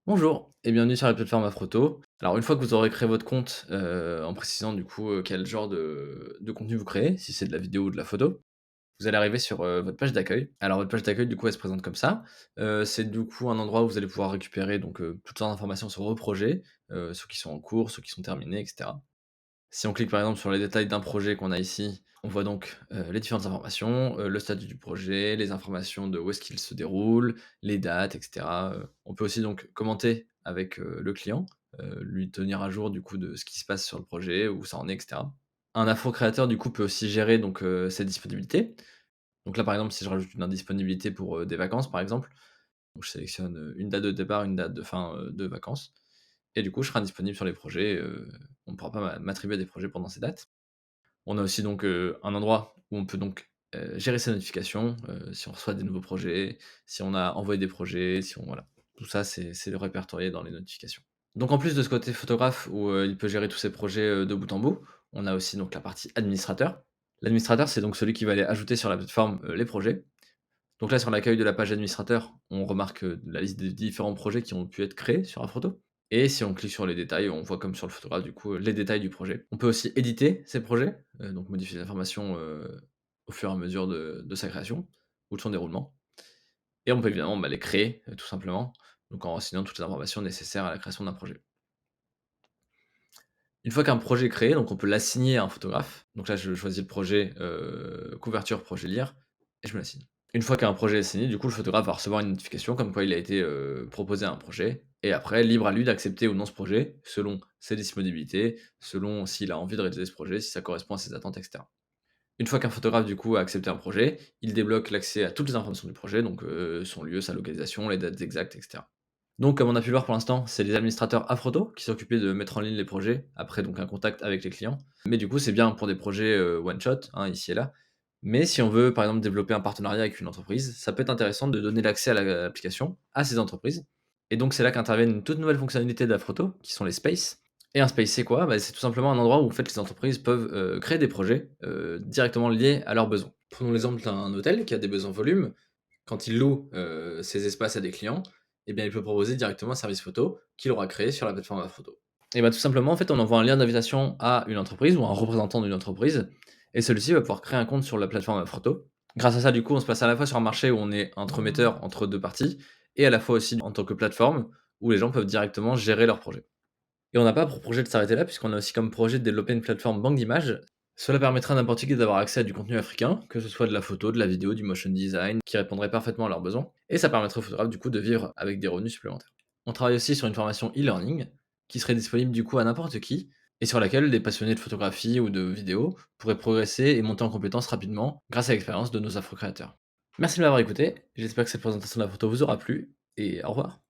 Bonjour et bienvenue sur la plateforme Afroto. Alors une fois que vous aurez créé votre compte, en précisant du coup, quel genre de contenu vous créez, si c'est de la vidéo ou de la photo, vous allez arriver sur, votre page d'accueil. Alors votre page d'accueil du coup elle se présente comme ça. C'est du coup un endroit où vous allez pouvoir récupérer donc, toutes sortes d'informations sur vos projets, ceux qui sont en cours, ceux qui sont terminés et cetera. Si on clique par exemple sur les détails d'un projet qu'on a ici, on voit donc, les différentes informations, le statut du projet, les informations de où est-ce qu'il se déroule, les dates et cetera, On peut aussi donc commenter avec, le client, lui tenir à jour du coup de ce qui se passe sur le projet, où ça en est et cetera. Un afro-créateur du coup peut aussi gérer donc, ses disponibilités. Donc là par exemple si je rajoute une indisponibilité pour, des vacances par exemple, donc je sélectionne, une date de départ, une date de fin, de vacances et du coup je serai indisponible sur les projets, on ne pourra pas m'attribuer des projets pendant ces dates. On a aussi donc, un endroit où on peut donc, gérer ses notifications, si on reçoit des nouveaux projets, si on a envoyé des projets, si on voilà. Tout ça, c'est le répertorié dans les notifications. Donc en plus de ce côté photographe où, il peut gérer tous ses projets, de bout en bout, on a aussi donc la partie administrateur. L'administrateur, c'est donc celui qui va aller ajouter sur la plateforme, les projets. Donc là, sur l'accueil de la page administrateur, on remarque, la liste des différents projets qui ont pu être créés sur Afroto et si on clique sur les détails, on voit comme sur le photographe du coup, les détails du projet. On peut aussi éditer ces projets, donc modifier les informations, au fur et à mesure de sa création ou de son déroulement et on peut évidemment, les créer, tout simplement, donc en renseignant toutes les informations nécessaires à la création d'un projet. Une fois qu'un projet est créé, donc on peut l'assigner à un photographe. Donc là, je choisis le projet, couverture projet lire et je me l'assigne. Une fois qu'un projet est signé, du coup, le photographe va recevoir une notification comme quoi il a été, proposé à un projet et après libre à lui d'accepter ou non ce projet, selon ses disponibilités, selon s'il a envie de réaliser ce projet, si ça correspond à ses attentes et cetera. Une fois qu'un photographe, du coup, a accepté un projet, il débloque l'accès à toutes les informations du projet, donc, son lieu, sa localisation, les dates exactes et cetera. Donc, comme on a pu le voir pour l'instant, c'est les administrateurs Afroto qui s'occupaient de mettre en ligne les projets, après donc un contact avec les clients. Mais du coup, c'est bien pour des projets, one shot, hein, ici et là. Mais si on veut, par exemple, développer un partenariat avec une entreprise, ça peut être intéressant de donner l'accès à l'application à ces entreprises. Et donc, c'est là qu'interviennent une toute nouvelle fonctionnalité d'Afroto, qui sont les spaces. Et un space, c'est quoi? C'est tout simplement un endroit où en fait, les entreprises peuvent, créer des projets, directement liés à leurs besoins. Prenons l'exemple d'un hôtel qui a des besoins volume. Quand il loue, ses espaces à des clients, eh bien, il peut proposer directement un service photo qu'il aura créé sur la plateforme Afroto. Et tout simplement, en fait, on envoie un lien d'invitation à une entreprise ou à un représentant d'une entreprise et celui-ci va pouvoir créer un compte sur la plateforme Afroto. Grâce à ça, du coup, on se passe à la fois sur un marché où on est entremetteur entre 2 parties et à la fois aussi en tant que plateforme où les gens peuvent directement gérer leurs projets. Et on n'a pas pour projet de s'arrêter là, puisqu'on a aussi comme projet de développer une plateforme banque d'images. Cela permettrait à n'importe qui d'avoir accès à du contenu africain, que ce soit de la photo, de la vidéo, du motion design, qui répondrait parfaitement à leurs besoins. Et ça permettrait aux photographes du coup de vivre avec des revenus supplémentaires. On travaille aussi sur une formation e-learning, qui serait disponible du coup à n'importe qui, et sur laquelle des passionnés de photographie ou de vidéo pourraient progresser et monter en compétences rapidement grâce à l'expérience de nos afro-créateurs. Merci de m'avoir écouté, j'espère que cette présentation de la photo vous aura plu, et au revoir.